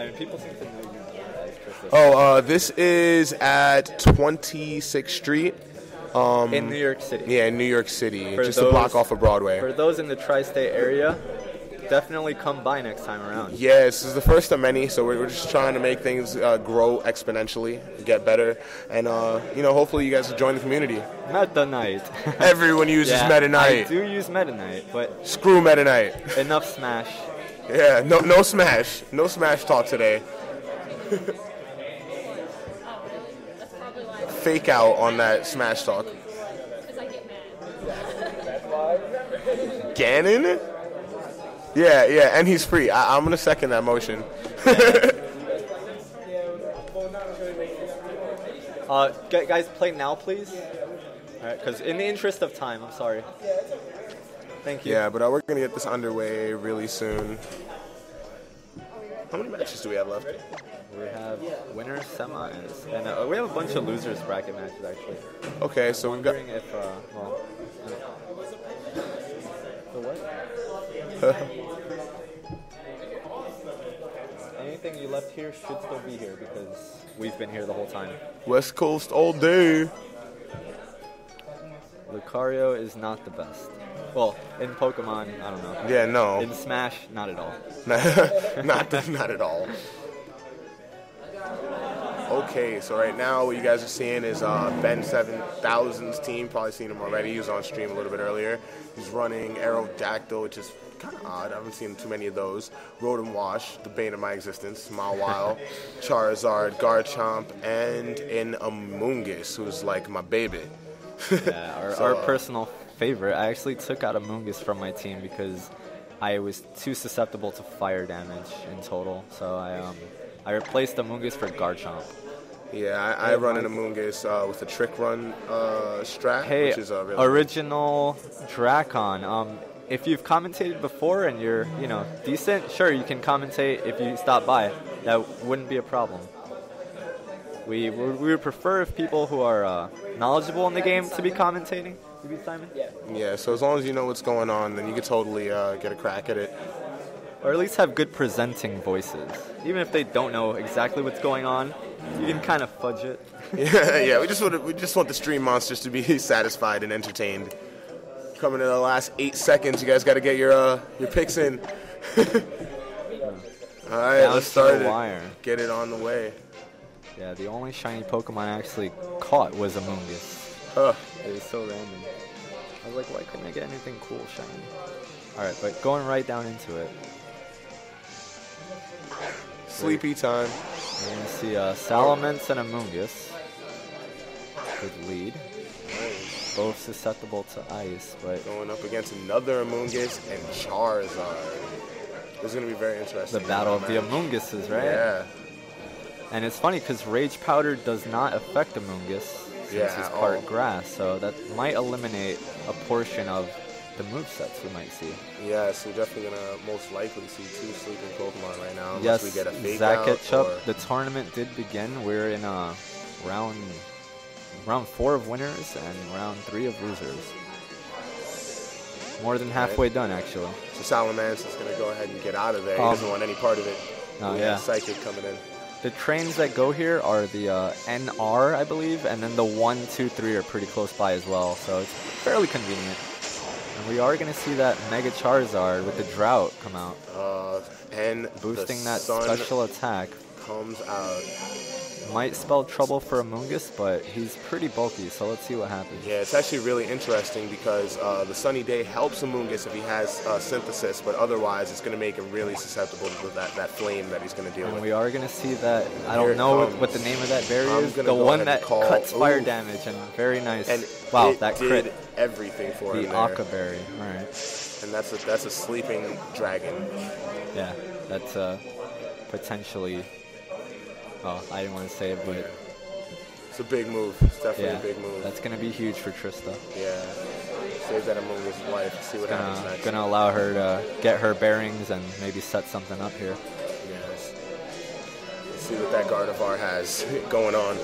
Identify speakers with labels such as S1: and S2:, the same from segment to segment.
S1: I mean, people seem to know you as Trista.
S2: Oh, this is at 26th Street.
S1: In New York City.
S2: Yeah, in New York City, just
S1: those,
S2: a block off of Broadway.
S1: For those in the tri-state area, definitely come by next time around.
S2: Yeah, this is the first of many, so we're just trying to make things grow exponentially, get better, and hopefully you guys will join the community.
S1: Meta Knight.
S2: Everyone uses Meta Knight.
S1: I do use Meta Knight, but
S2: screw Meta Knight.
S1: Enough Smash.
S2: Yeah, no Smash, no Smash talk today. Fake out on that Smash talk. Ganon? Yeah, and he's free. I'm going to second that motion.
S1: Guys, play now, please. All right, because in the interest of time, I'm sorry. Thank you.
S2: Yeah, but we're going to get this underway really soon. How many matches do we have left?
S1: We have winners, semis, and we have a bunch of losers bracket matches, actually.
S2: Okay, so we've got...
S1: If, the what? Anything you left here should still be here because we've been here the whole time.
S2: West Coast all day.
S1: Lucario is not the best. Well, in Pokemon, I don't know.
S2: Yeah, no.
S1: In Smash, not at all.
S2: not at all. Okay, so right now what you guys are seeing is Ben7000's team. Probably seen him already. He was on stream a little bit earlier. He's running Aerodactyl, which is kind of odd. I haven't seen too many of those. Rotom Wash, the bane of my existence. Mawile, Charizard, Garchomp, and an Amoonguss, who's like my baby.
S1: Yeah, our personal favorite. I actually took out Amoonguss from my team because I was too susceptible to fire damage in total. So I replaced Amoonguss for Garchomp.
S2: Yeah, I run an Amoonguss with a Trick Run strat, which is really
S1: original Dracon. If you've commentated before and you're decent, sure, you can commentate if you stop by. That wouldn't be a problem. We would prefer if people who are knowledgeable in the game to be commentating. You beat Simon?
S2: Yeah, so as long as you know what's going on, then you could totally get a crack at it.
S1: Or at least have good presenting voices. Even if they don't know exactly what's going on, you can kind of fudge it.
S2: Yeah. We just want the stream monsters to be satisfied and entertained. Coming in the last 8 seconds, you guys got to get your picks in. All right, let's start it. Get it on the way.
S1: Yeah, the only shiny Pokemon I actually caught was Amoonguss.
S2: Huh.
S1: It was so random. I was like, why couldn't I get anything cool shiny? Alright, but going right down into it.
S2: Sleepy time.
S1: We're going to see Salamence and Amoonguss. Good lead. Both susceptible to ice, but...
S2: Going up against another Amoonguss and Charizard. This is going to be very interesting.
S1: The battle of the Amoongusses, right?
S2: Yeah.
S1: And it's funny because Rage Powder does not affect Amoonguss since he's part grass, so that might eliminate a portion of the movesets we might see.
S2: Yes, we're definitely going to most likely see 2 sleeping Pokemon right now unless we get a fake out.
S1: The tournament did begin. We're in round 4 of winners and round 3 of losers. More than halfway done, actually.
S2: So Salamence is going to go ahead and get out of there. He doesn't want any part of it.
S1: Oh, yeah.
S2: Psychic coming in.
S1: The trains that go here are the NR, I believe, and then the 1, 2, 3 are pretty close by as well, so it's fairly convenient. And we are going to see that Mega Charizard with the Drought come out.
S2: And
S1: boosting that special attack.
S2: Comes out.
S1: Might spell trouble for Amoonguss, but he's pretty bulky, so let's see what happens.
S2: Yeah, it's actually really interesting because the Sunny Day helps Amoonguss if he has Synthesis, but otherwise it's going to make him really susceptible to that flame that he's going to deal with.
S1: And we are going to see that, I don't know what the name of that berry is, the one that cuts fire damage, and very nice.
S2: And
S1: wow, that crit.
S2: Did everything for him
S1: there. The Aqua Berry, all right.
S2: And that's a sleeping dragon.
S1: Yeah, that's potentially... Oh, I didn't want to say it, but...
S2: It's a big move. It's definitely a big move.
S1: That's going to be huge for Trista.
S2: Yeah. Save that Amoonguss' life. See what happens next.
S1: Going to allow her to get her bearings and maybe set something up here.
S2: Yes. Let's see what that Gardevoir has going on.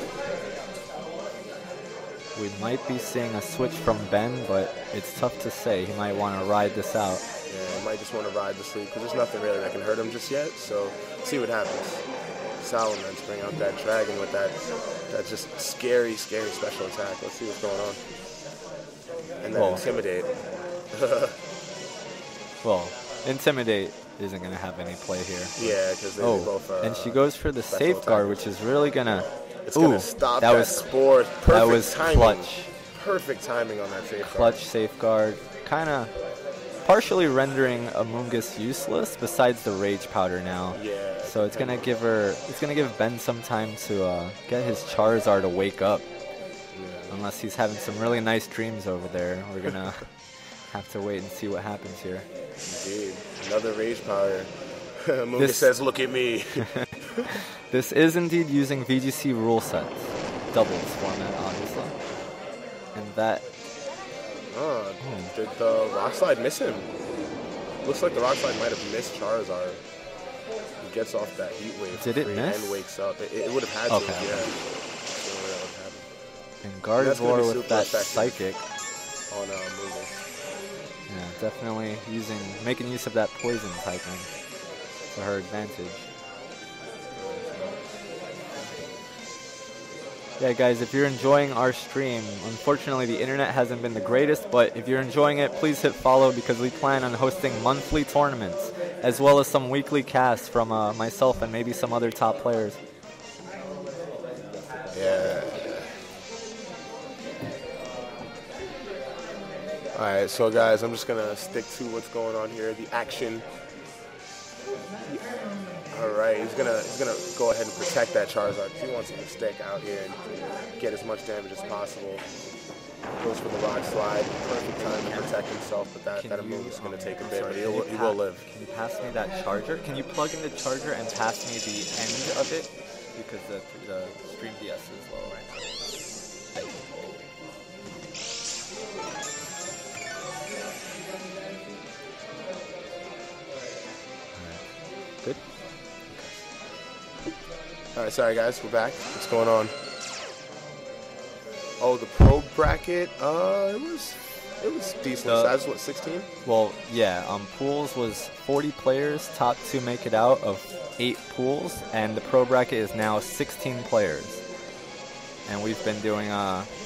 S1: We might be seeing a switch from Ben, but it's tough to say. He might want to ride this out.
S2: Yeah, he might just want to ride the sleep because there's nothing really that can hurt him just yet. So see what happens. Salamence bring out that dragon with that just scary special attack. Let's see what's going on. And then Intimidate.
S1: Well, Intimidate isn't going to have any play here.
S2: Yeah, because they both are.
S1: And she goes for the Safeguard, which is really going to...
S2: It's going to stop that Spore. Perfect
S1: that was
S2: timing.
S1: clutch.
S2: Perfect timing on that Safeguard.
S1: Clutch Safeguard. Kind of partially rendering Amoonguss useless, besides the Rage Powder now.
S2: Yeah.
S1: So it's going to give Ben some time to get his Charizard to wake up. Yeah. Unless he's having some really nice dreams over there. We're going to have to wait and see what happens here.
S2: Indeed. Another Rage Powder. Amoonguss says, look at me.
S1: This is indeed using VGC Ruleset. Doubles format, obviously. And that... Did the Rock Slide miss him? Looks like the Rock Slide might have missed Charizard. He gets off that Heat Wave. Did it miss?
S2: And wakes up. It would have had to, yeah.
S1: And Gardevoir with that Psychic.
S2: On Amoonguss.
S1: Yeah, definitely making use of that poison typing to her advantage. Yeah, guys, if you're enjoying our stream, unfortunately the internet hasn't been the greatest, but if you're enjoying it, please hit follow because we plan on hosting monthly tournaments, as well as some weekly casts from myself and maybe some other top players.
S2: Yeah. Alright, so guys, I'm just going to stick to what's going on here, the action. Alright, he's gonna go ahead and protect that Charizard. He wants him to stick out here and get as much damage as possible. Goes for the Rock Slide. Perfect time to protect himself, but that move is going to take a bit, but he will live.
S1: Can you pass me that charger? Can you plug in the charger and pass me the end of it? Because the stream DS is low right now. Good.
S2: Alright, sorry guys, we're back. What's going on? Oh, the pro bracket, it was decent size, what, 16?
S1: Well, yeah, pools was 40 players, top 2 make it out of 8 pools, and the pro bracket is now 16 players. And we've been doing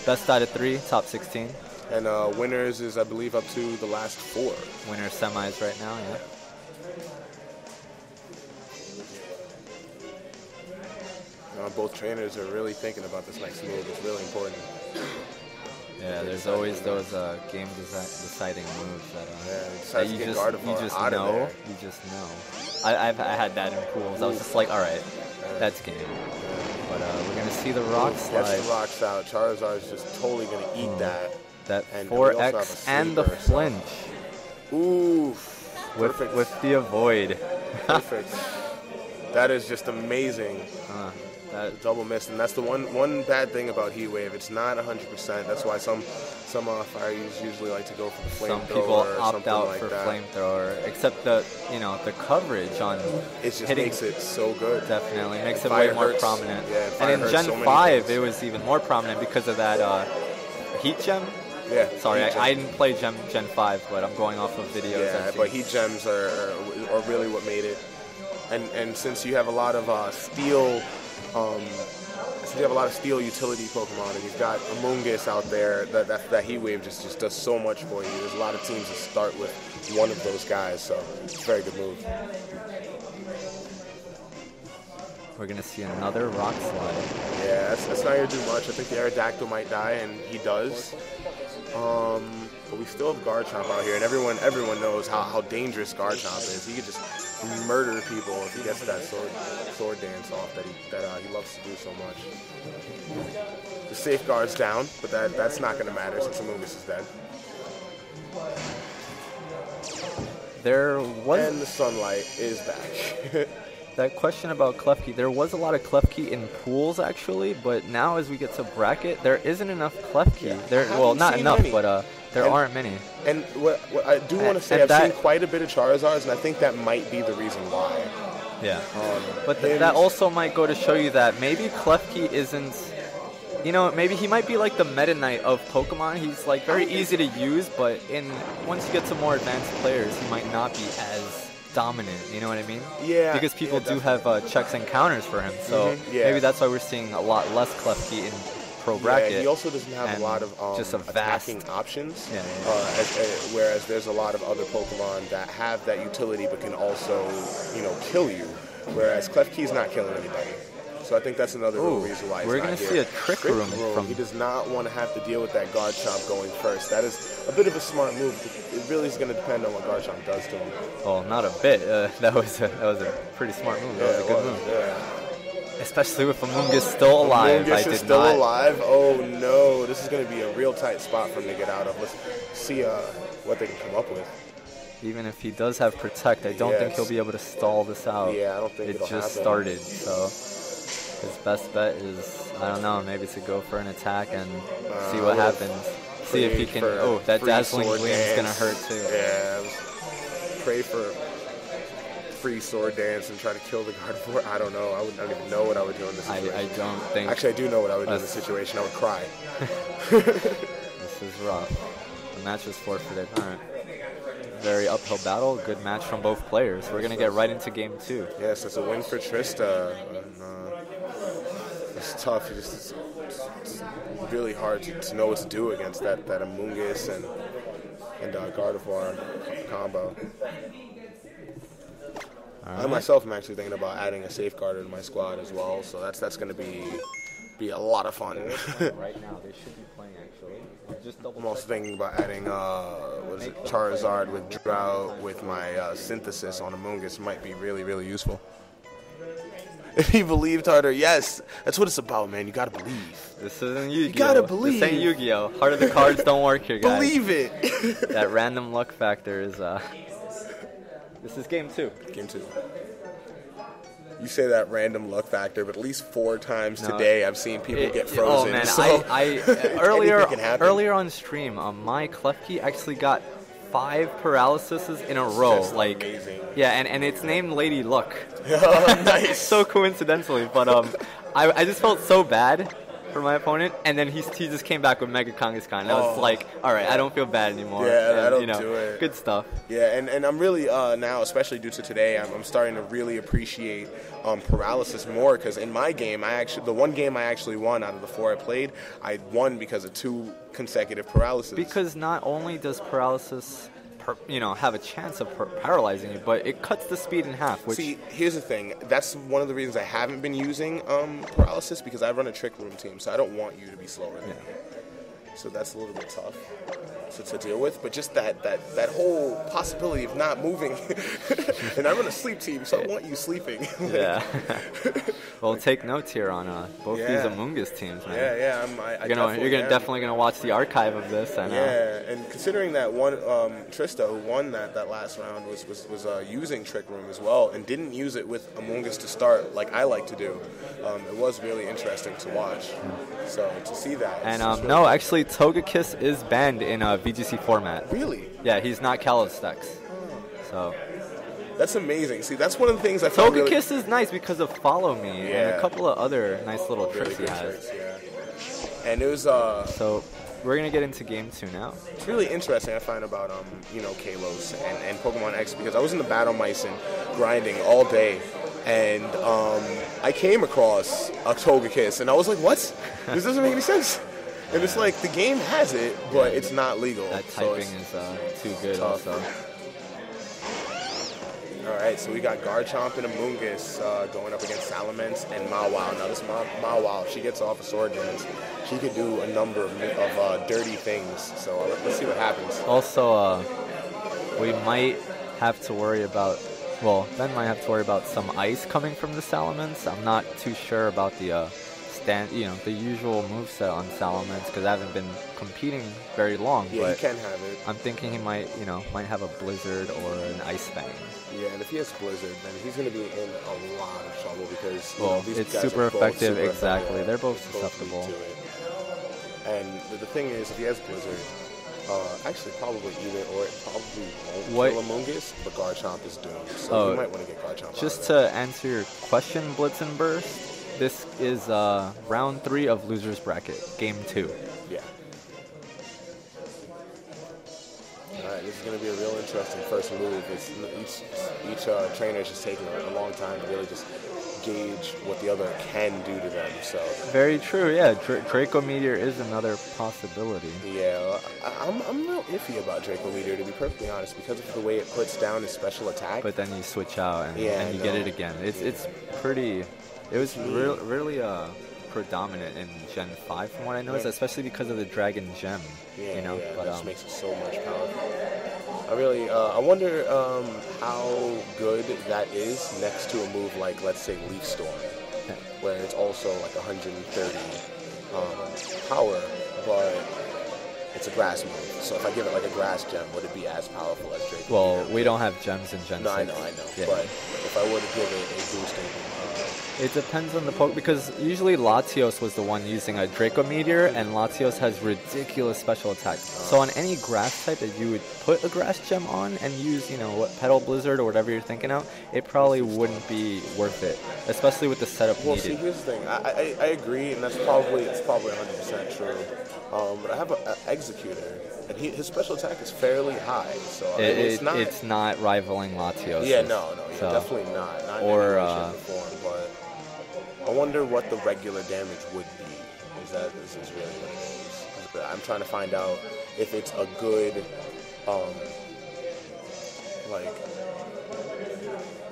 S1: best out of 3, top 16.
S2: And winners is, I believe, up to the last 4.
S1: Winners semis right now, yeah.
S2: Both trainers are really thinking about this next move. It's really important.
S1: Yeah, there's always those game deciding moves that you just know. You just know. I had that in pools. I was just like, all right, that's game. But we're gonna see the Rock Slide.
S2: Gets the rocks out. Charizard's just totally gonna eat that.
S1: That 4X and the flinch.
S2: Ooh,
S1: with the avoid.
S2: Perfect. That is just amazing. That double miss, and that's the one bad thing about Heat Wave. It's not 100%. That's why some fire users usually like to go for the flamethrower.
S1: Some people opt out for flamethrower, except the coverage on
S2: it just makes it so good.
S1: Definitely makes it way more prominent. Yeah, and in Gen 5, it was even more prominent because of that Heat Gem.
S2: Yeah.
S1: Sorry, I didn't play Gen 5, but I'm going off of videos.
S2: Yeah, but Heat Gems are really what made it. And since you have a lot of steel. Since you have a lot of steel utility Pokemon, and you've got Amoonguss out there, that Heat Wave just does so much for you. There's a lot of teams that start with one of those guys, so it's a very good move.
S1: We're going to see another Rock Slide.
S2: Yeah, that's not going to do much. I think the Aerodactyl might die, and he does. But we still have Garchomp out here, and everyone knows how dangerous Garchomp is. He could just murder people if he gets that sword dance off that he loves to do so much. The Safeguard's down, but that's not going to matter since Amoonguss is dead. And the Sunlight is back.
S1: That question about Klefki, there was a lot of Klefki in pools actually, but now as we get to bracket, there isn't enough Klefki.
S2: Yeah,
S1: well, not enough, but there aren't many.
S2: And what I do want to say, I've seen quite a bit of Charizards, and I think that might be the reason why.
S1: Yeah. But that also might go to show you that maybe Klefki isn't you know, maybe he might be like the Meta Knight of Pokemon. He's like very easy to use, but once you get to more advanced players, he might not be as dominant. You know what I mean?
S2: Yeah.
S1: Because people do have checks and counters for him, so maybe that's why we're seeing a lot less Klefki in pro bracket.
S2: Yeah, he also doesn't have a lot of
S1: just a vast
S2: attacking options,
S1: yeah.
S2: Whereas there's a lot of other Pokemon that have that utility but can also, you know, kill you. Whereas Klefki's not killing anybody. So I think that's another reason why
S1: we're going to see a Trick Room from...
S2: He does not want to have to deal with that Guard Chomp going first. That is a bit of a smart move. It really is going to depend on what Guard Chomp does to him.
S1: Well, not a bit. That was a pretty smart move. That was a good move.
S2: Yeah.
S1: Especially with Amoonguss still alive.
S2: Amoonguss is still alive? Oh no, this is going to be a real tight spot for him to get out of. Let's see what they can come up with.
S1: Even if he does have Protect, I don't think he'll be able to stall this out.
S2: Yeah, I don't think
S1: it just started, so his best bet is, I don't know, maybe to go for an attack and see what happens. See if he can... Oh, that Dazzling Gleam is going to hurt too.
S2: Yeah, pray for free Sword Dance and try to kill the Gardevoir. I don't know. I don't even know what I would do in this situation.
S1: I don't think...
S2: Actually, I do know what I would do in this situation. I would cry.
S1: This is rough. The match is forfeited. All right. Very uphill battle. Good match from both players. We're going to get right into game 2.
S2: Yes, it's a win for Trista. It's tough. It's really hard to know what to do against that Amoonguss and Gardevoir combo. I myself am actually thinking about adding a safeguarder to my squad as well, so that's going to be a lot of fun.
S1: Right now, they should be playing actually.
S2: I'm also thinking about adding Charizard with Drought with my Synthesis on Amoonguss. Might be really, really useful. If he believed harder, yes. That's what it's about, man. You gotta believe.
S1: This isn't Yu-Gi-Oh!
S2: You gotta believe.
S1: This ain't Yu-Gi-Oh! Heart of the cards don't work here, guys.
S2: Believe it.
S1: That random luck factor is... This is game 2.
S2: Game 2. You say that random luck factor, but at least 4 times today I've seen people get frozen.
S1: Oh man,
S2: so
S1: earlier on stream, my Klefki actually got 5 paralyses in a row.
S2: That's
S1: like
S2: amazing.
S1: Yeah, and it's named Lady Luck.
S2: Oh, nice.
S1: So coincidentally, but I just felt so bad for my opponent, and then he just came back with Mega Kangaskhan, and I was like, all right, I don't feel bad anymore.
S2: Yeah,
S1: and,
S2: do it.
S1: Good stuff.
S2: Yeah, and I'm really now, especially due to today, I'm starting to really appreciate paralysis more, because in my game, the one game I actually won out of the 4 I played, I won because of 2 consecutive paralysis.
S1: Because not only does paralysis have a chance of paralyzing you, but it cuts the speed in half. Which
S2: See, here's the thing. That's one of the reasons I haven't been using paralysis, because I run a Trick Room team, so I don't want you to be slower than me. So that's a little bit tough to deal with. But just that whole possibility of not moving, and I run a sleep team, so I want you sleeping.
S1: Yeah. Well, take notes here on both these Amoonguss teams, man.
S2: You're
S1: definitely gonna watch the archive of this, and
S2: and considering that one Trista, who won that last round, was using Trick Room as well, and didn't use it with Amoonguss to start like I like to do. It was really interesting to watch. So to see that.
S1: And no, actually, Togekiss is banned in VGC format.
S2: Really?
S1: Yeah, he's not Calistex. So.
S2: That's amazing. See, that's one of the things I found
S1: Togekiss is nice because of Follow Me and a couple of other nice little tricks he has.
S2: And it was
S1: So we're gonna get into game 2 now.
S2: It's really interesting I find about Kalos and Pokemon X, because I was in the Battle Mycin grinding all day, and I came across a Togekiss, and I was like, what? This doesn't make any sense. And it's like, the game has it, but it's not legal.
S1: That typing is too good
S2: tough.
S1: also.
S2: Alright, so we got Garchomp and Amoonguss going up against Salamence and Mawile. Now this Mawile, if she gets off a Sword Dance, she could do a number of dirty things. So let's see what happens.
S1: Also, we might have to worry about... Well, Ben might have to worry about some ice coming from the Salamence. I'm not too sure about the the usual moveset on Salamence, because I haven't been competing very long.
S2: Yeah,
S1: but
S2: he can have it.
S1: I'm thinking he might have a Blizzard or an Ice Fang.
S2: Yeah, and if he has Blizzard, then he's going to be in a lot of trouble, because these
S1: it's
S2: guys
S1: super
S2: are both
S1: effective.
S2: super
S1: Exactly,
S2: effective.
S1: they're both susceptible.
S2: To it. And the thing is, if he has Blizzard, actually probably either or, it probably won't kill Amoonguss, but Garchomp is doomed. So you might want to get Garchomp.
S1: Just to answer your question, Blitz and Burst. this is round 3 of Loser's Bracket, game 2.
S2: Yeah. All right, this is going to be a real interesting first move. Each trainer is just taking a long time to really just gauge what the other can do to them. So
S1: very true. Yeah, Draco Meteor is another possibility.
S2: Yeah, I'm real iffy about Draco Meteor, to be perfectly honest, because of the way it puts down his special attack.
S1: But then you switch out and you get it again. It's pretty. It was really predominant in Gen 5 from what I noticed, especially because of the Dragon Gem.
S2: Yeah,
S1: you know,
S2: but, that just makes it so much powerful. I wonder how good that is next to a move like, let's say, Leaf Storm, where it's also like 130 power, but it's a grass move. So if I give it like a grass gem, would it be as powerful as Draco?
S1: Well, we don't have gems in Gen 6.
S2: No, I know. Yeah. But if I were to give it a boosting...
S1: It depends on the poke, because usually Latios was the one using a Draco Meteor, and Latios has ridiculous special attacks. So on any grass type that you would put a grass gem on and use, you know, what, Petal Blizzard or whatever you're thinking of, it probably wouldn't be worth it, especially with the setup needed.
S2: Well, see, here's the thing. I agree, and it's probably 100% true. But I have an Executor, and his special attack is fairly high. So it's not
S1: rivaling Latios.
S2: Yeah, no, so, definitely not. Not in any way, shape, or form, but I wonder what the regular damage would be. This is really what it is. I'm trying to find out if it's a good,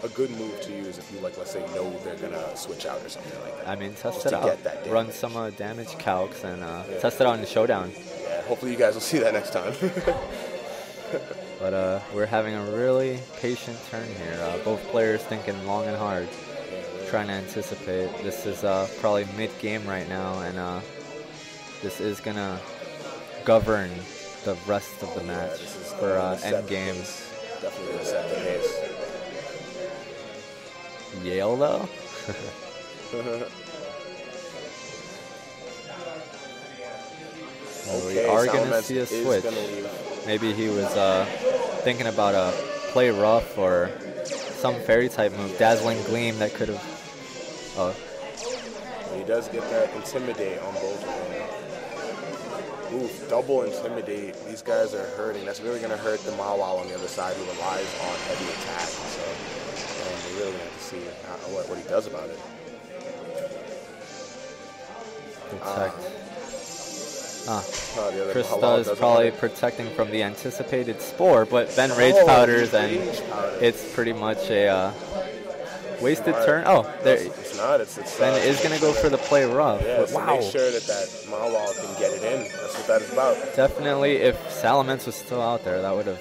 S2: a good move to use if you, like, let's say, know they're gonna switch out or something like that.
S1: I mean, test it out. Run some damage calcs and test it out in the showdown.
S2: Yeah, hopefully you guys will see that next time.
S1: But we're having a really patient turn here. Both players thinking long and hard. Trying to anticipate. This is probably mid-game right now, and this is gonna govern the rest of the match for end games.
S2: Definitely gonna set the pace.
S1: Yale though. We are gonna see a switch. Maybe he was thinking about a play rough or some fairy type move, Dazzling Gleam that could have. Oh.
S2: He does get that Intimidate on both of them. Oof, double Intimidate. These guys are hurting. That's really going to hurt the Mawile on the other side, who relies on heavy attack. So we're really going to have to see what he does about it.
S1: Trista is probably protecting from the anticipated Spore, but Ben Rage Powders, and it's pretty much a wasted turn. Oh, there.
S2: It's not. It's
S1: Ben is going to go for the play rough.
S2: Yeah, but wow. Make sure that Mawile can get it in. That's what that is about.
S1: Definitely, if Salamence was still out there, that would have...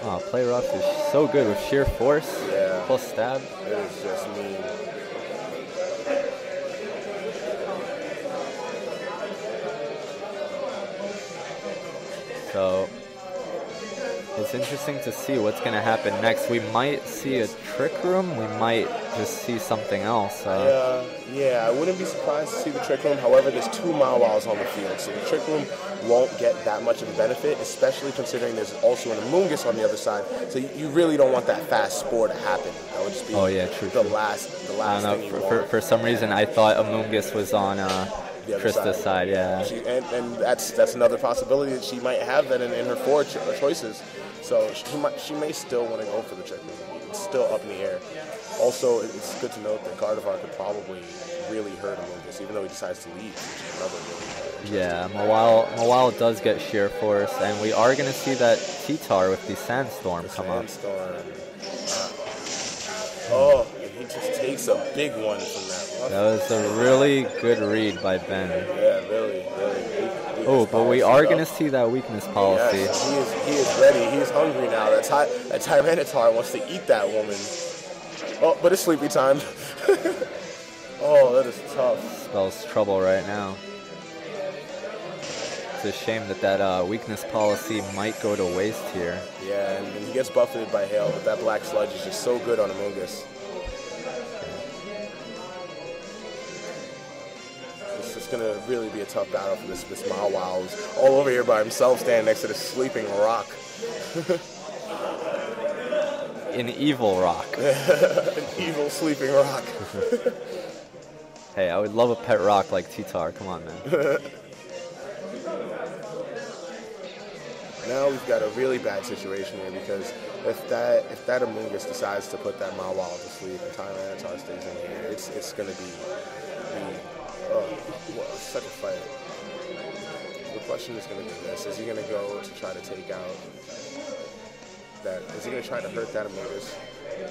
S1: Oh, play rough is so good with sheer force plus stab.
S2: It is just mean.
S1: So it's interesting to see what's going to happen next. We might see a Trick Room. We might just see something else.
S2: Yeah, I wouldn't be surprised to see the Trick Room. However, there's 2 Mawiles on the field, so the Trick Room won't get that much of a benefit, especially considering there's also an Amoonguss on the other side. So you really don't want that fast Spore to happen. That would just be the last thing you want.
S1: For some reason, I thought Amoonguss was on Trista's side, yeah.
S2: And that's another possibility that she might have that in her 4 choices. So she may still want to go for the Trick Room. It's still up in the air. Also, it's good to note that Gardevoir could probably really hurt Amoonguss, even though he decides to leave, which is another really
S1: Mawile does get sheer force, and we are going to see that T-Tar with the Sandstorm come up.
S2: Oh, and he just takes a big one from that.
S1: That was a really good read by Ben.
S2: Yeah, really.
S1: Oh, but we are going to see that weakness policy.
S2: Yes, he is ready. He is hungry now. That Tyranitar wants to eat that woman. Oh, but it's sleepy time. Oh, that is tough.
S1: Spells trouble right now. It's a shame that weakness policy might go to waste here.
S2: Yeah, and he gets buffeted by Hail, but that Black Sludge is just so good on Amoonguss. It's going to really be a tough battle for this Mawile, who's all over here by himself, standing next to this sleeping rock.
S1: An evil rock.
S2: An evil sleeping rock.
S1: Hey, I would love a pet rock like T-Tar. Come on, man.
S2: Now we've got a really bad situation here because if that Amoonguss decides to put that Mawile to sleep and Tyranitar stays in here, it's going to be such a fight. The question is going to be this: is he going to go to try to take out that? Is he going to try to hurt that Amoonguss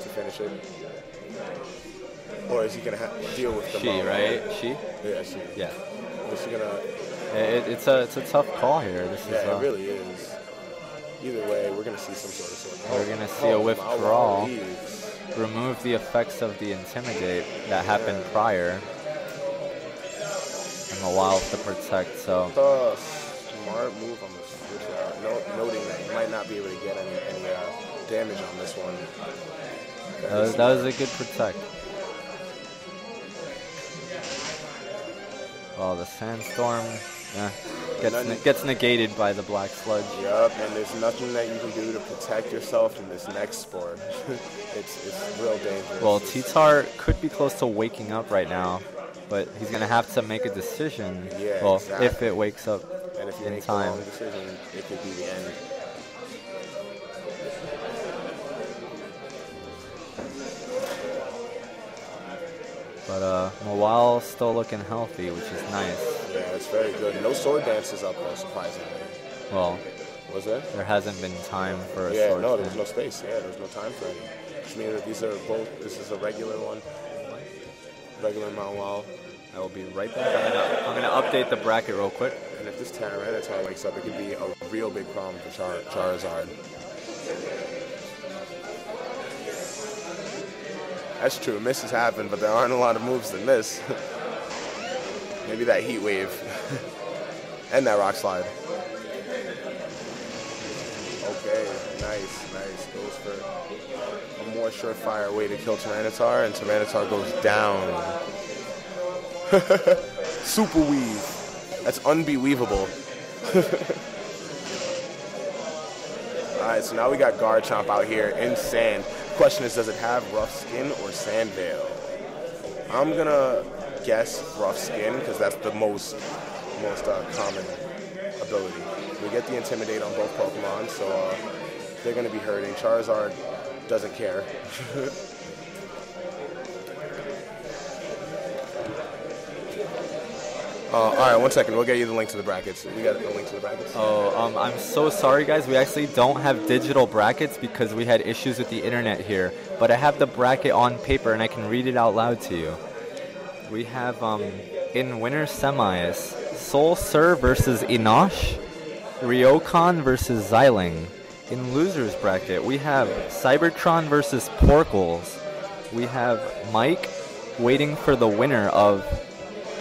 S2: to finish it, or is he going to deal with the Mawile?
S1: Right? She?
S2: Yeah, she.
S1: Yeah.
S2: Is he gonna?
S1: It's a tough call here.
S2: It really is. Either way, we're going to see some sort of sword.
S1: We're going to see a withdrawal. Remove the effects of the Intimidate that happened prior. And Mawile to protect, so.
S2: Smart move on the switch out. Noting that you might not be able to get any damage on this one.
S1: That was a good protect. Well, the Sandstorm gets negated by the Black Sludge.
S2: Yup, and there's nothing that you can do to protect yourself in this next sport. it's real dangerous.
S1: Well, T-Tar could be close to waking up right now, but he's going to have to make a decision.
S2: Yeah,
S1: well,
S2: exactly.
S1: if it wakes up
S2: and if you
S1: in
S2: make
S1: time.
S2: the wrong decision, it could be the end.
S1: But Mawile still looking healthy, which is nice.
S2: Yeah, it's very good. No sword dances up though, surprisingly.
S1: Well,
S2: was there?
S1: There hasn't been time for a sword.
S2: Yeah, no, there was no space. Yeah, there was no time for any. Which means that these are both. This is a regular one, regular Mawile.
S1: I will be right back. I'm gonna update the bracket real quick.
S2: And if this Tyranitar wakes up, it could be a real big problem for Charizard. That's true. Misses happen, but there aren't a lot of moves that miss. Maybe that Heat Wave. And that Rock Slide. Okay, nice. Goes for a more surefire way to kill Tyranitar, and Tyranitar goes down. Super Weave. That's unbelievable. Alright, so now we got Garchomp out here in sand. Question is, does it have rough skin or sand veil? I'm gonna guess rough skin because that's the most common ability. We get the Intimidate on both Pokemon, so they're gonna be hurting. Charizard doesn't care. All right, 1 second. We'll get you the link to the brackets. We got the link to the brackets.
S1: Oh, I'm so sorry, guys. We actually don't have digital brackets because we had issues with the internet here. But I have the bracket on paper, and I can read it out loud to you. We have, in winner semis, Soul Sir versus Enosh, Ryokan versus Xiling. In losers bracket, we have Cybertron versus Porkles. We have Mike waiting for the winner of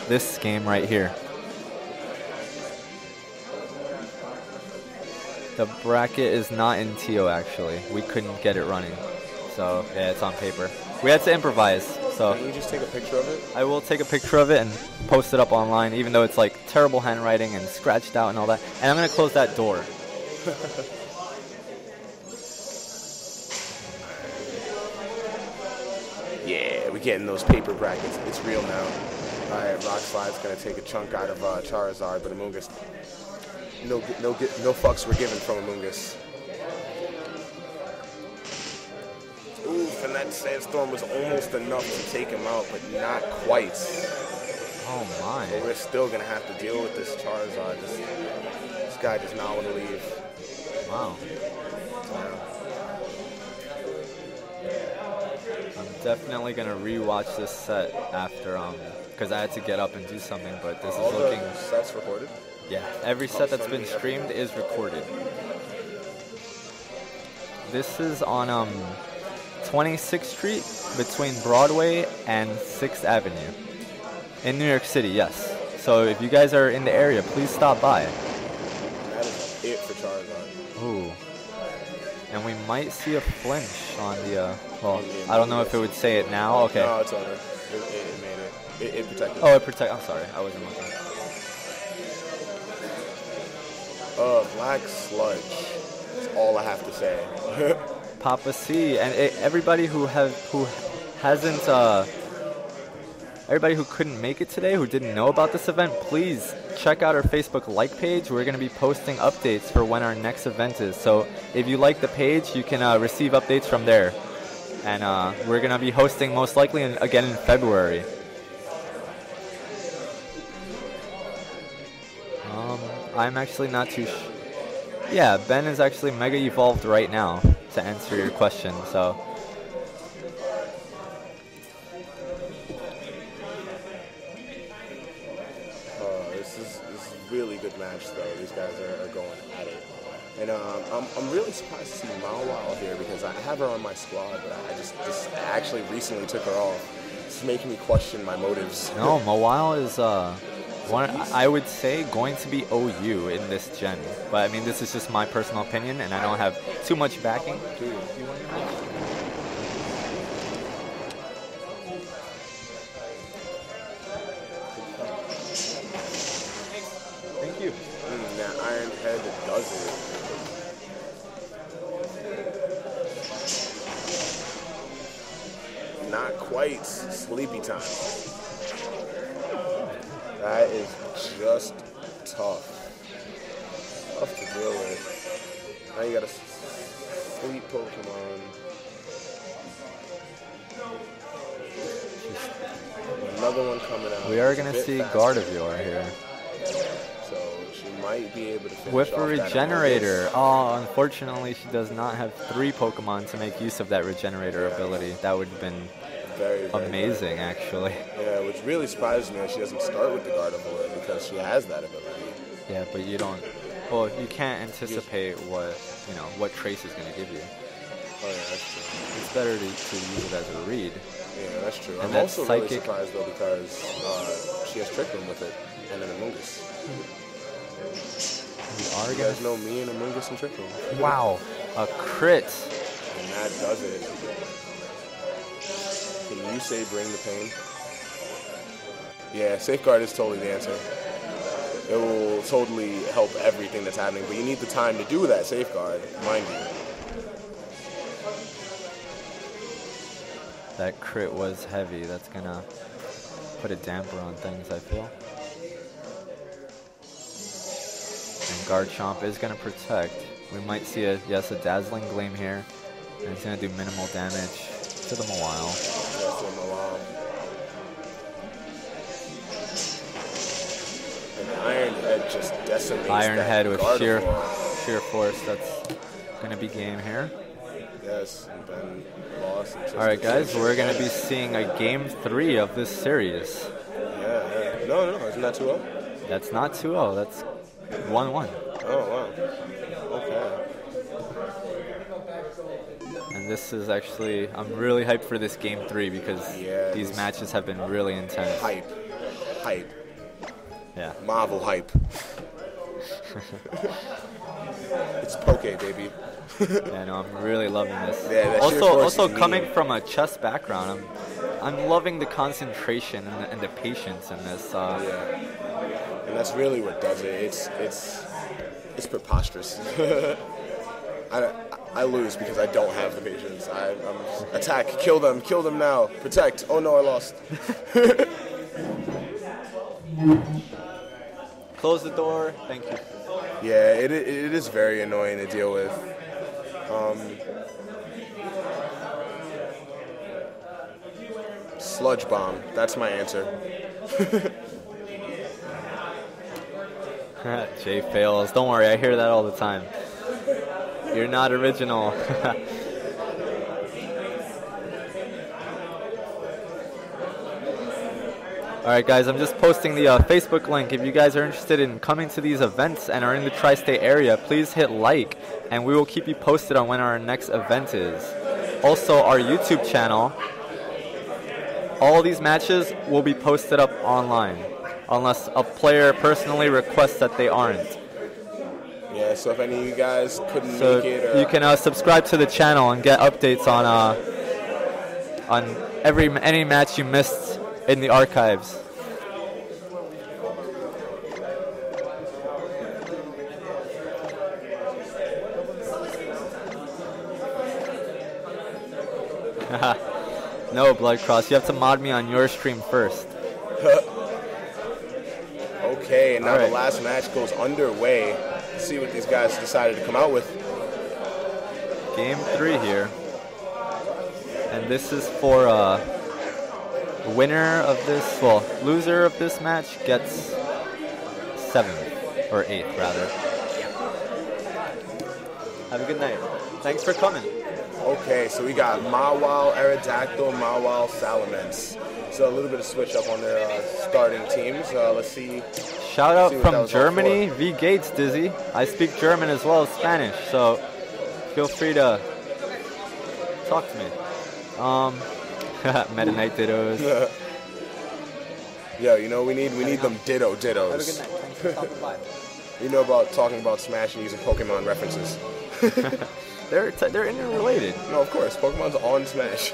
S1: this game right here. The bracket is not in TO actually. We couldn't get it running. So yeah, it's on paper. We had to improvise. So
S2: can you just take a picture of it?
S1: I will take a picture of it and post it up online, even though it's like terrible handwriting and scratched out and all that. And I'm gonna close that door.
S2: Yeah, we're getting those paper brackets. It's real now. Alright, Rock Slide's gonna take a chunk out of Charizard, but Amoonguss, no fucks were given from Amoonguss. Oof, and that Sandstorm was almost enough to take him out, but not quite.
S1: Oh my.
S2: But we're still gonna have to deal with this Charizard. This guy does not want to leave.
S1: Wow. I'm definitely gonna rewatch this set after because I had to get up and do something, but this is looking.
S2: The sets recorded?
S1: Yeah, every set that's been streamed is recorded. This is on 26th Street between Broadway and 6th Avenue in New York City. Yes. So if you guys are in the area, please stop by.
S2: That is it for Charizard.
S1: Ooh. And we might see a flinch on the. Well, I don't know if it would say it now. Okay.
S2: No, it's over. It made it. It protected.
S1: Oh, it protect. I'm sorry, I wasn't looking.
S2: Black Sludge. That's all I have to say.
S1: Papa C, and everybody who hasn't everybody who couldn't make it today, who didn't know about this event, please check out our Facebook like page. We're going to be posting updates for when our next event is. So if you like the page, you can receive updates from there. And we're going to be hosting most likely again in February. I'm actually not too yeah, Ben is actually mega evolved right now, to answer your question, so.
S2: This is a really good match, though. These guys are going at it. And I'm really surprised to see Mawile here because I have her on my squad, but I just actually recently took her off. It's making me question my motives.
S1: No, Mawile is one, I would say, going to be OU in this gen. But I mean, this is just my personal opinion, and I don't have too much backing.
S2: Dude.
S1: Thank you.
S2: That Iron Head does it. Not quite sleepy time. That is just tough. Tough to deal with. Now you got a sleep Pokemon. Another one coming out.
S1: We are going to see Gardevoir here.
S2: So she might be able to finish
S1: with
S2: off
S1: a regenerator. Oh, unfortunately, she does not have 3 Pokemon to make use of that regenerator ability. That would have been
S2: very
S1: amazing, actually.
S2: Yeah, which really surprises me that she doesn't start with the Gardevoir because she has that ability.
S1: Yeah, but you don't. Well, you can't anticipate what Trace is going to give you.
S2: Oh yeah, that's true.
S1: It's better to use it as a read.
S2: Yeah, that's true.
S1: And
S2: I'm also really
S1: psychic
S2: surprised though because she has Trick Room with it and an Amoonguss. You guys know me and Amoonguss and Trick Room.
S1: Wow, a crit.
S2: And that does it. Can you say bring the pain? Yeah, Safeguard is totally the answer. It will totally help everything that's happening, but you need the time to do that Safeguard, mind you.
S1: That crit was heavy. That's going to put a damper on things, I feel. And Garchomp is going to protect. We might see a Dazzling Gleam here. And it's going to do minimal damage to the Mawile.
S2: Yes, to the Mawile. And Iron Head just decimates
S1: Iron
S2: that
S1: Head with
S2: Gardevoir.
S1: sheer force. That's going to be game here.
S2: Yes, and Ben lost.
S1: Alright guys, we're going to be seeing a game 3 of this series.
S2: Yeah. No, isn't that 2-0?
S1: That's not 2-0, that's 1-1.
S2: Oh, wow. Okay.
S1: And this is actually, I'm really hyped for this game 3 because these matches have been really intense.
S2: Hype.
S1: Yeah.
S2: Marvel hype. It's Poke, baby.
S1: Yeah, no, I'm really loving this.
S2: Yeah,
S1: also coming from a chess background, I'm loving the concentration and the patience in this.
S2: Yeah, and that's really what does it. It's preposterous. I lose because I don't have the patience. I'm attack, kill them now, protect. Oh no, I lost.
S1: Close the door. Thank you.
S2: Yeah, it is very annoying to deal with. Sludge Bomb. That's my answer.
S1: Jay fails. Don't worry, I hear that all the time. You're not original. Alright guys, I'm just posting the Facebook link. If you guys are interested in coming to these events and are in the tri-state area, please hit like and we will keep you posted on when our next event is. Also, our YouTube channel, all these matches will be posted up online unless a player personally requests that they aren't.
S2: Yeah, so if any of you guys couldn't make it, or
S1: you can subscribe to the channel and get updates on any match you missed in the archives. No, Blood Cross, you have to mod me on your stream first.
S2: Okay, and now
S1: Alright.
S2: the last match goes underway. Let's see what these guys decided to come out with.
S1: Game 3 here. And this is for winner of this, well, loser of this match gets 7th, or 8th rather. Have a good night. Thanks for coming.
S2: Okay, so we got Mawal, Aerodactyl, Mawal, Salamence. So a little bit of switch up on their starting teams. Let's see.
S1: Shout out
S2: see what that
S1: from
S2: was all
S1: Germany,
S2: for.
S1: V Gates, Dizzy. I speak German as well as Spanish, so feel free to talk to me. Meta Knight Dittos.
S2: Yo, you know, we need them dittos.
S1: Have a good night. Thanks for stopping by.
S2: You know about talking about Smash and using Pokemon references.
S1: They're interrelated.
S2: No, of course. Pokemon's on Smash.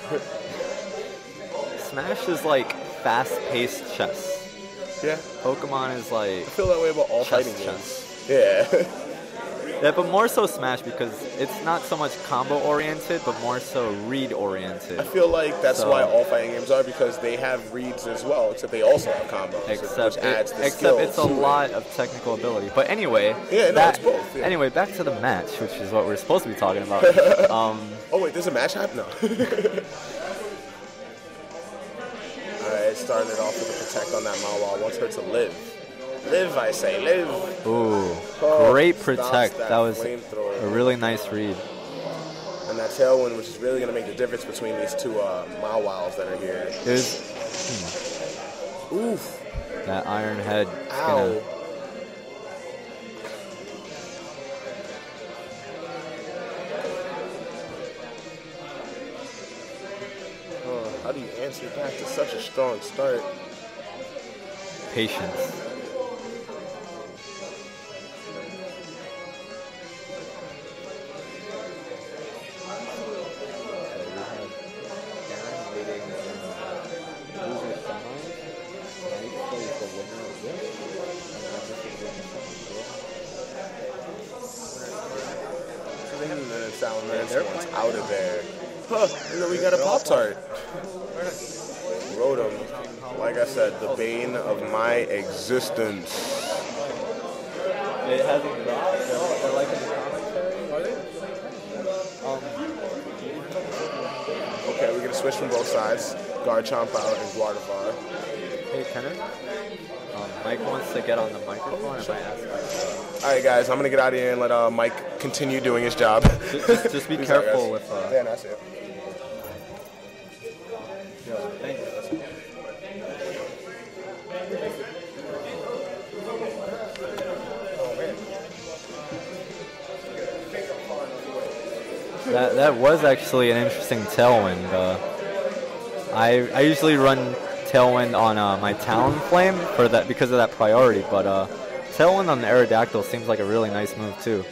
S1: Smash is like fast-paced chess.
S2: Yeah.
S1: Pokemon is like
S2: I feel that way about all
S1: chess,
S2: fighting
S1: chess.
S2: games. Yeah.
S1: Yeah, but more so Smash because it's not so much combo-oriented, but more so read-oriented.
S2: I feel like that's
S1: So-
S2: why all fighting games are, because they have reads as well, except they also have combos,
S1: Except,
S2: which adds the
S1: except
S2: skills
S1: it's a
S2: to it.
S1: lot of technical ability. But anyway,
S2: Yeah, no, it's both, yeah.
S1: Anyway, back to the match, which is what we're supposed to be talking about.
S2: Oh wait, there's a match hype? No. Alright, starting it off with a protect on that Mawal. Wants her to live. Live, I say, live.
S1: Ooh,
S2: Oh,
S1: great
S2: stops
S1: protect. That was
S2: flamethrower.
S1: a really nice read.
S2: And that tailwind, which is really going to make the difference between these two Mawals that are here.
S1: It was
S2: Oof.
S1: that Iron Head. is
S2: Ow.
S1: gonna-
S2: Oh, how do you answer back to such a strong start?
S1: Patience.
S2: And then Salamence wants out of there. Huh, and then we got a Pop-Tart. Rotom, like I said, the bane of my existence.
S1: It hasn't dropped. They're like in the commentary. Are they?
S2: Okay, we're gonna switch from both sides. Garchomp out and Guardivar.
S1: Hey, Kenner. Mike wants to get on the microphone. If I ask Mike.
S2: Alright guys, I'm gonna get out of here and let Mike continue doing his job.
S1: Just be
S2: Peace out,
S1: careful
S2: guys.
S1: with.
S2: Yeah, that's it.
S1: Thank you. That was actually an interesting tailwind. I usually run tailwind on my Talonflame for that because of that priority, but tailwind on the Aerodactyl seems like a really nice move too.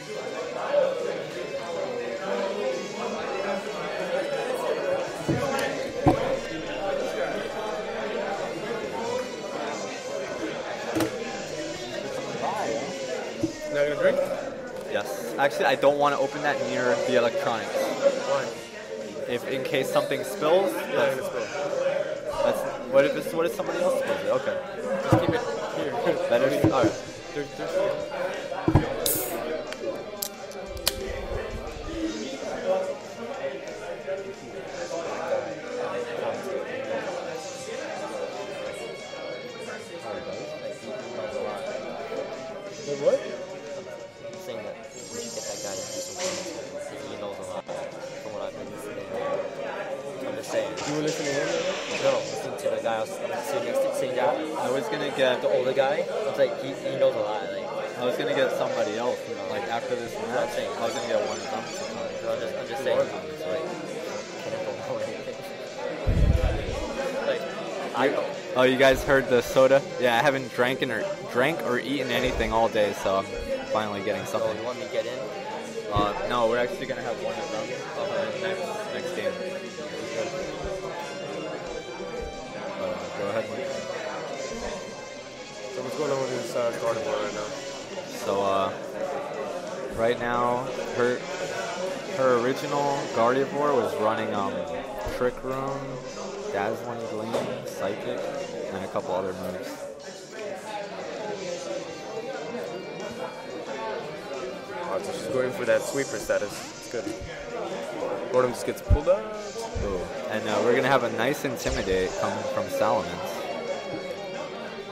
S2: Not gonna drink?
S1: Yes. Actually, I don't want to open that near the electronics.
S2: Why?
S1: If in case something spills,
S2: Yeah,
S1: that's what if somebody else spills it? Okay. Just keep it here. Better. All right.
S2: What?
S3: Saying that we should get that guy to do some comments. He knows a lot from what I've been listening to. I'm just saying.
S2: You were listening to him?
S3: No, listening to the guy I was sitting next to, same guy.
S1: I was gonna get
S3: The older guy. I was like, he knows a lot. Like,
S1: I was gonna get somebody else. Like after this match,
S3: saying.
S1: I was gonna get one of them.
S3: I'm just saying. It's like, can't know anything. Like, I know.
S1: Oh, you guys heard the soda? Yeah, I haven't drank or eaten anything all day, so I'm finally getting
S3: So
S1: something.
S3: you want me to get in?
S1: No, we're actually gonna have one of them next game. But go ahead, Mike.
S2: So what's going on with this Gardevoir right now?
S1: So right now, her original Gardevoir was running Trick Room, Dazzling Gleam, Psychic, and a couple other moves.
S4: Oh, so she's going for that sweeper status. It's good. Rotom just gets pulled up.
S1: Ooh. And we're going to have a nice Intimidate coming from Salamence.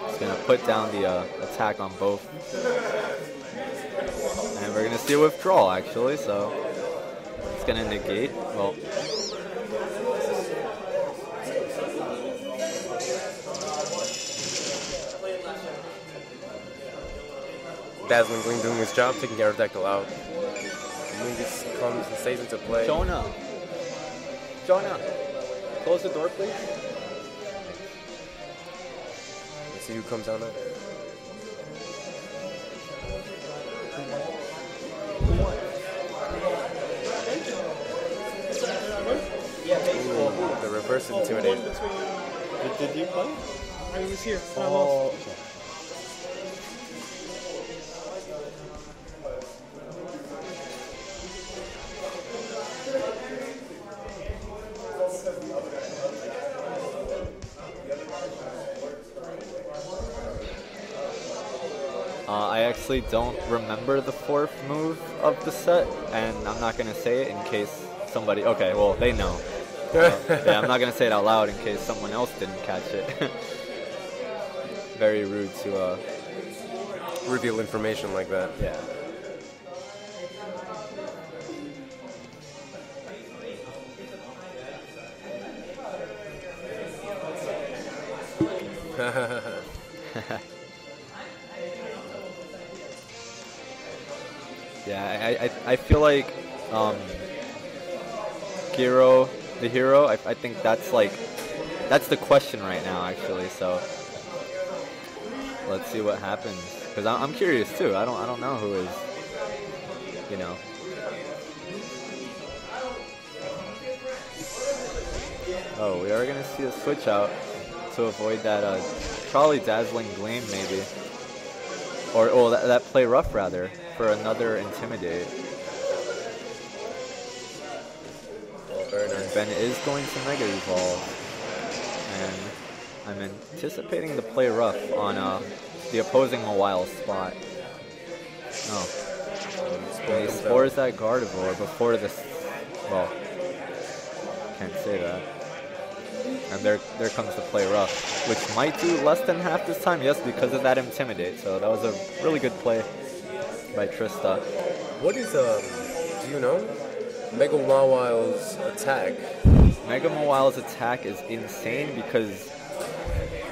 S1: It's going to put down the attack on both. And we're going to see a withdrawal, actually, so it's going to negate. Well,
S4: Dazzling Gleam doing his job, taking Aerodactyl out. Mungus comes and stays into play.
S1: Jonah, close the door, please.
S4: Let's see who comes out now. Ooh, the reverse intimidate.
S1: Did you play?
S5: I was here.
S4: Oh.
S1: I actually don't remember the fourth move of the set, and I'm not going to say it in case somebody... Okay, well, they know. Yeah, I'm not going to say it out loud in case someone else didn't catch it. Very rude to...
S4: Reveal information like that.
S1: Yeah. Yeah, I feel like Giro, the hero, I think that's like, that's the question right now, actually, so let's see what happens, because I'm curious too. I don't know who is, you know. Oh, we are going to see a switch out to avoid that, probably Dazzling Gleam maybe. Or, oh, that play rough rather, for another Intimidate. And Ben is going to Mega Evolve. And I'm anticipating the play rough on the opposing Mawile spot. Oh. And he spores that Gardevoir before this, well, can't say that. And there comes the play rough, which might do less than half this time, yes, because of that Intimidate. So that was a really good play by Trista.
S4: What is, do you know? Mega Mawile's attack.
S1: Mega Mawile's attack is insane because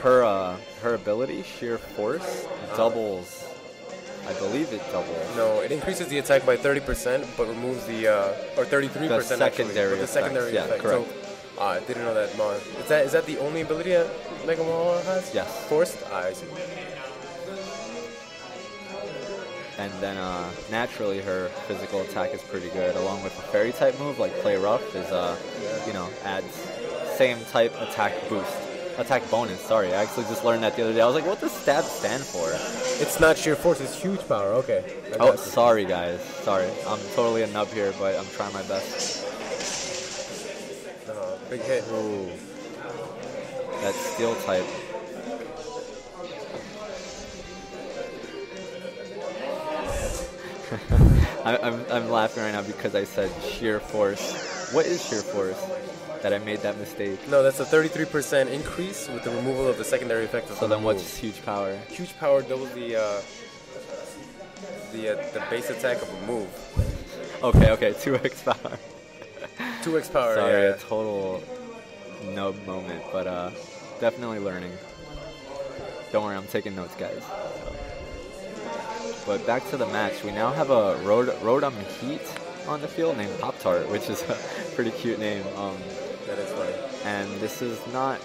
S1: her ability, Sheer Force, doubles. I believe it doubles.
S4: No, it increases the attack by 30%, but removes the, or 33%
S1: the secondary
S4: actually. The secondary
S1: effect.
S4: effect.
S1: Yeah, correct.
S4: So, I didn't know that. Is that the only ability that Mega Mawile has?
S1: Yes.
S4: Forced? I see.
S1: And then naturally her physical attack is pretty good, along with a fairy type move like Play Rough is, you know, adds same type attack boost. Attack bonus, sorry. I actually just learned that the other day. I was like, what does stab stand for?
S4: It's not sheer force, it's huge power. Okay.
S1: Oh, sorry guys. Sorry. I'm totally a nub here, but I'm trying my best.
S4: Big hit.
S1: Ooh. That steel type. I'm laughing right now because I said sheer force. What is sheer force? That I made that mistake.
S4: No, that's a 33% increase with the removal of the secondary effect of
S1: so
S4: the
S1: then
S4: move.
S1: What's huge power?
S4: Huge power doubles the base attack of a move.
S1: Okay, 2x power.
S4: 2x power,
S1: Sorry,
S4: yeah.
S1: a total nub moment, but definitely learning. Don't worry, I'm taking notes, guys. But back to the match, we now have a Rotom Heat on the field named Pop-Tart, which is a pretty cute name.
S4: That is funny.
S1: And this is not,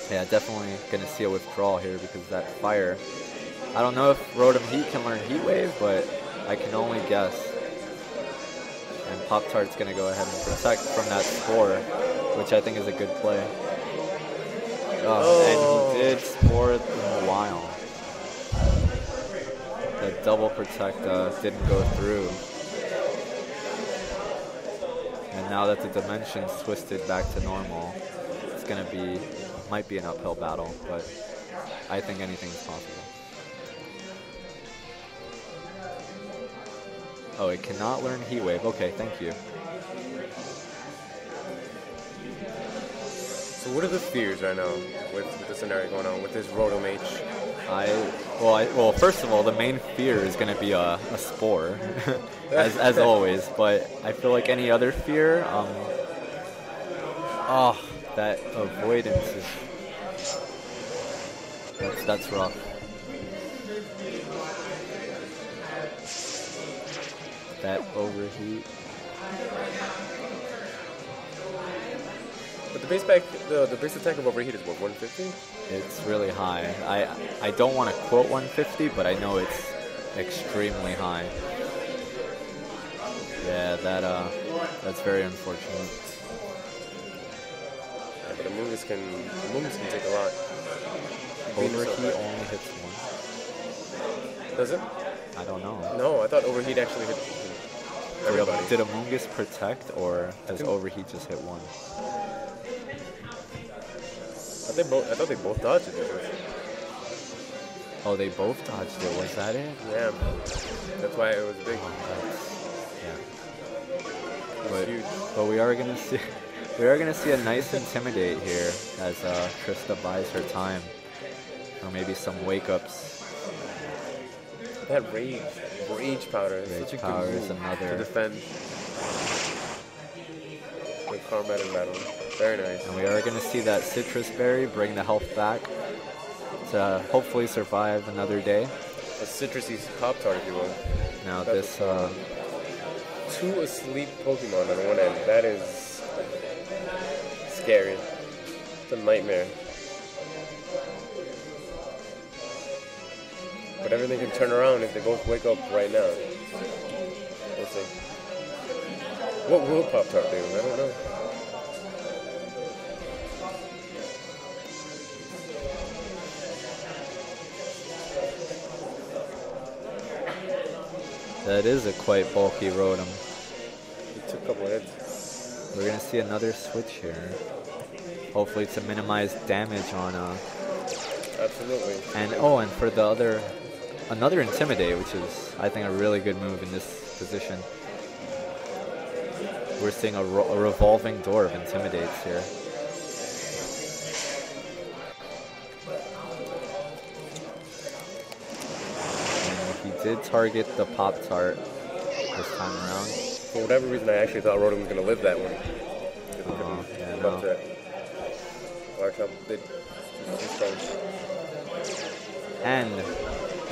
S1: yeah, definitely going to see a withdrawal here because of that fire. I don't know if Rotom Heat can learn Heat Wave, but I can only guess. And Pop-Tart's going to go ahead and protect from that Spore, which I think is a good play. And he did Spore Mawile. The double protect didn't go through. And now that the dimension's twisted back to normal, it's gonna be, might be an uphill battle, but I think anything's possible. Oh, it cannot learn Heat Wave. Okay, thank you.
S4: So what are the fears right now with the scenario going on with this Rotom H?
S1: Well, first of all, the main fear is going to be a spore, as always. But I feel like any other fear, that avoidance is that's rough. That overheat.
S4: But the base attack of overheat is what, 150?
S1: It's really high. I don't want to quote 150, but I know it's extremely high. Yeah, that's very unfortunate.
S4: Yeah, but the Amoonguss can take a lot.
S1: Overheat only hits one.
S4: Does it?
S1: I don't know.
S4: No, I thought overheat actually hit everybody.
S1: Did Amoonguss protect, or does overheat just hit one?
S4: I thought they both dodged it.
S1: Oh, they both dodged it. Was that it?
S4: Yeah. That's why it was big.
S1: Yeah. But we are gonna see a nice intimidate here as Trista buys her time, or maybe some wake ups.
S4: That rage powder is such a
S1: power
S4: good
S1: is
S4: move
S1: another
S4: to defend with combat and battle. Very nice.
S1: And we are going to see that Citrus Berry bring the health back to hopefully survive another day.
S4: A citrusy Pop-Tart, if you will.
S1: Now
S4: That's
S1: this...
S4: two asleep Pokemon on one end. That is scary. It's a nightmare. But everything can turn around if they both wake up right now. We'll see. What will Pop-Tart do? I don't know.
S1: That is a quite bulky Rotom.
S4: He took a couple hits.
S1: We're going to see another switch here. Hopefully to minimize damage on...
S4: Absolutely.
S1: And for the another Intimidate, which is, I think, a really good move in this position. We're seeing a revolving door of Intimidates here. And he did target the Pop-Tart this time around.
S4: For whatever reason, I actually thought Rotom was going to live that one.
S1: Yeah, no. And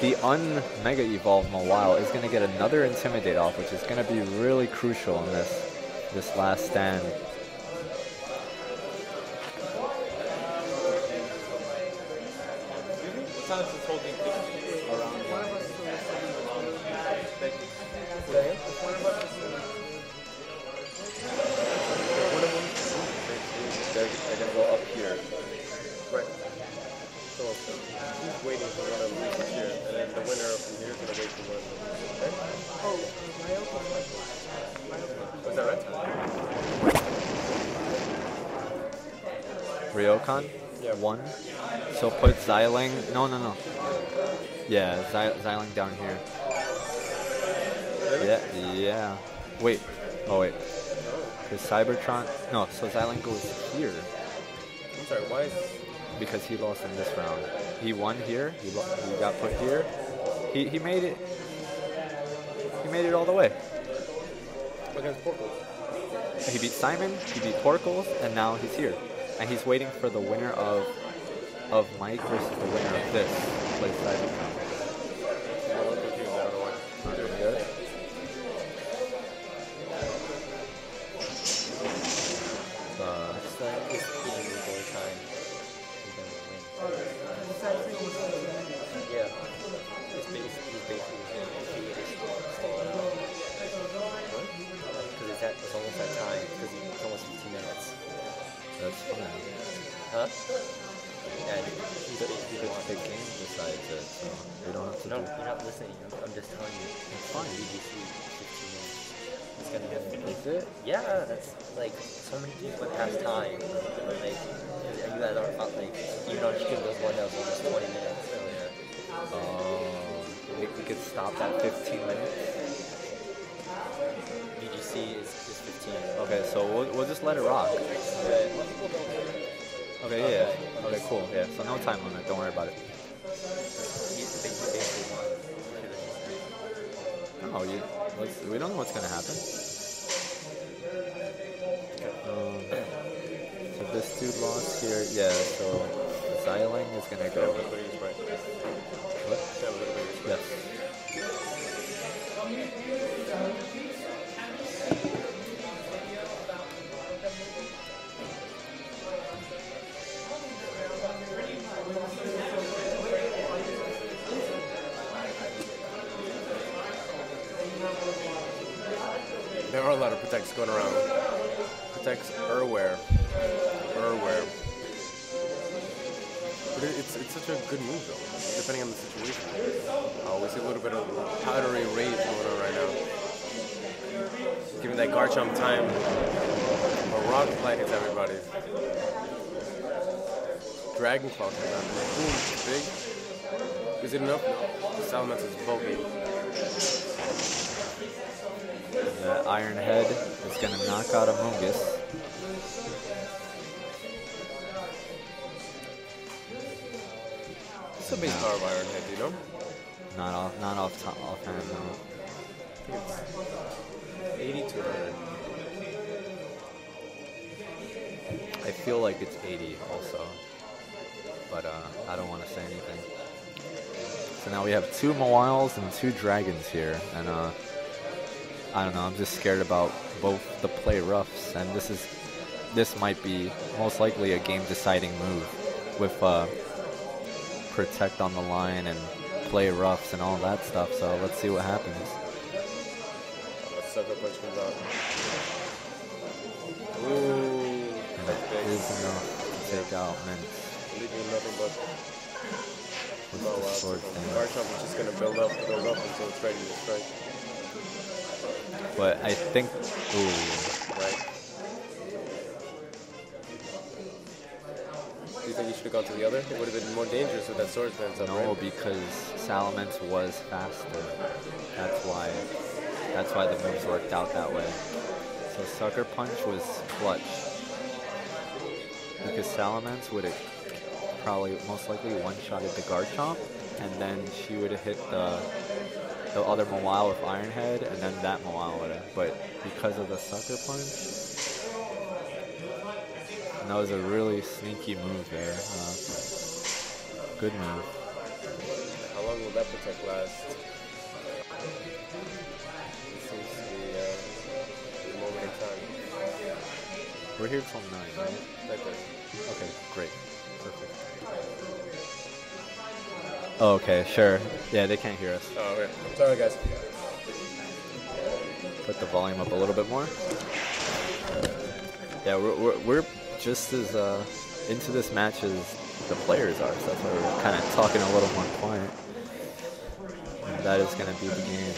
S1: the un-Mega Evolve Mawile is going to get another Intimidate off, which is going to be really crucial in this last stand.
S4: They're going to go up here. Right. So he's waiting for one of them to here, and then the winner from here is going to wait for one of them. Okay? Oh, was that right?
S1: Ryokan?
S4: Yeah.
S1: 1. So put Xiling. No. Yeah, Xiling down here.
S4: Really?
S1: Yeah. Wait. Oh, wait. Because Cybertron. No, so Xiling goes here.
S4: I'm sorry, why is...
S1: Because he lost in this round. He won here. He got put here. He made it. He made it all the way.
S4: Against Porkles.
S1: He beat Simon. He beat Porkles, and now he's here. And he's waiting for the winner of Mike versus the winner of this. Play Cybertron. Not doing good.
S3: Yeah. He's basically stalling out. Because it's almost that time. Because it's almost 15 minutes.
S1: That's fine.
S3: Huh? And he's
S1: The game decides it, so we don't have to
S3: No,
S1: do it.
S3: you're not listening. I'm just telling you.
S1: It's fine.
S3: BBC 15 minutes.
S4: It's
S3: gonna happen.
S1: Is it?
S3: Yeah, that's like so many people went past time. Like, you guys aren't about like, even though she those one that was almost 20 minutes earlier.
S1: We could stop at 15 minutes.
S3: BGC is 15.
S1: Okay, so we'll just let it rock. Okay, yeah. Okay, cool. Yeah, so no time limit. Don't worry about it. Oh, we don't know what's gonna happen. So this dude lost here. Yeah, so Xiling is gonna go. What? Yes.
S4: There are a lot of protects going around. Protects Erware. But it's such a good move though, depending on the situation. We see a little bit of powdery rage going on right now. Giving that Garchomp time. A rock flag hits everybody. Dragon Claw comes out. Boom, big. Is it enough? Salamence is bulky.
S1: The Iron Head is going to knock out Amogus.
S4: What's the base power of Iron Head, do you know?
S1: Not offhand, no.
S4: I think it's 8200.
S1: I feel like it's 80 also, but I don't want to say anything. So now we have 2 Mawiles and 2 Dragons here, and I don't know, I'm just scared about both the play roughs, and this might be most likely a game-deciding move with protect on the line and play roughs and all that stuff, so let's see what happens.
S4: Sucker punch comes out. Ooh,
S1: And it is enough to take out Mint
S4: leaving nothing but
S1: with the sword thing.
S4: Garchomp is just gonna build up until it's ready to strike.
S1: But I think, ooh,
S4: Right. Do you think you should have gone to the other? It would have been more dangerous with that sword stance up,
S1: no,
S4: right?
S1: because Salamence was faster. That's why the moves worked out that way. So Sucker Punch was clutch. Because Salamence would have probably most likely one-shotted the Garchomp, and then she would have hit the other Mawile with Iron Head, and then that Mawile would have. But because of the Sucker Punch, and that was a really sneaky move there. Good move.
S4: How long will that protect last? This seems to be the moment in time.
S1: We're here till 9, right?
S4: Like this.
S1: Okay, great. Perfect. Oh, okay, sure. Yeah, they can't hear us.
S4: Oh, okay. Sorry, guys.
S1: Put the volume up a little bit more. Yeah, we're just as into this match as the players are, so that's why we're kind of talking a little more quiet. And that is going to be the game.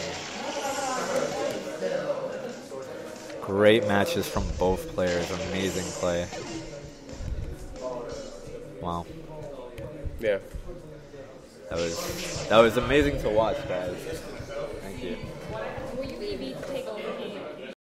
S1: Great matches from both players. Amazing play. Wow.
S4: Yeah.
S1: That was amazing to watch, guys. Thank you.
S5: Will you maybe take over?